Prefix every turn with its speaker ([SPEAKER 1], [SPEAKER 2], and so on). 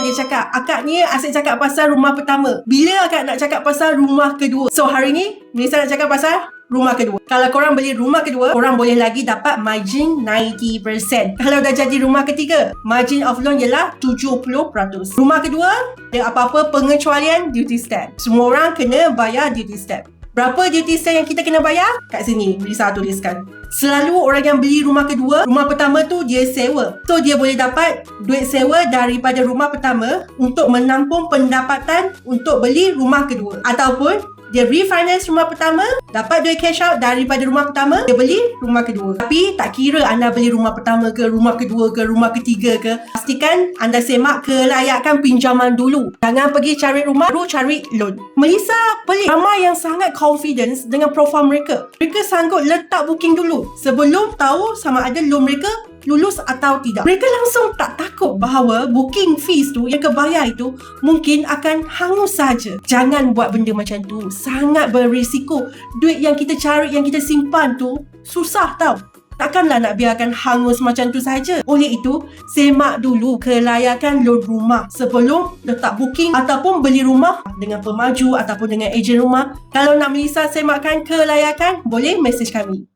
[SPEAKER 1] dia cakap, akak ni asyik cakap pasal rumah pertama. Bila akak nak cakap pasal rumah kedua? So hari ni Melissa nak cakap pasal rumah kedua. Kalau korang beli rumah kedua, korang boleh lagi dapat margin 90%. Kalau dah jadi rumah ketiga, margin of loan ialah 70%. Rumah kedua, ada apa-apa pengecualian duty stamp. Semua orang kena bayar duty stamp. Berapa duty stamp yang kita kena bayar? Kat sini, Melissa tuliskan. Selalu orang yang beli rumah kedua, rumah pertama tu dia sewa. So, dia boleh dapat duit sewa daripada rumah pertama untuk menampung pendapatan untuk beli rumah kedua. Ataupun dia refinance rumah pertama, dapat duit cash out daripada rumah pertama, dia beli rumah kedua. Tapi tak kira anda beli rumah pertama ke, rumah kedua ke, rumah ketiga ke, pastikan anda semak kelayakan pinjaman dulu. Jangan pergi cari rumah, baru cari loan. Melissa pelik, ramai yang sangat confidence dengan profile mereka. Mereka sanggup letak booking dulu sebelum tahu sama ada loan mereka lulus atau tidak. Mereka langsung tak takut bahawa booking fees tu yang kebayar itu mungkin akan hangus saja. Jangan buat benda macam tu. Sangat berisiko. Duit yang kita cari, yang kita simpan tu susah tau. Takkanlah nak biarkan hangus macam tu saja. Oleh itu, semak dulu kelayakan loan rumah sebelum letak booking ataupun beli rumah dengan pemaju ataupun dengan ejen rumah. Kalau nak Melissa semakkan kelayakan, boleh message kami.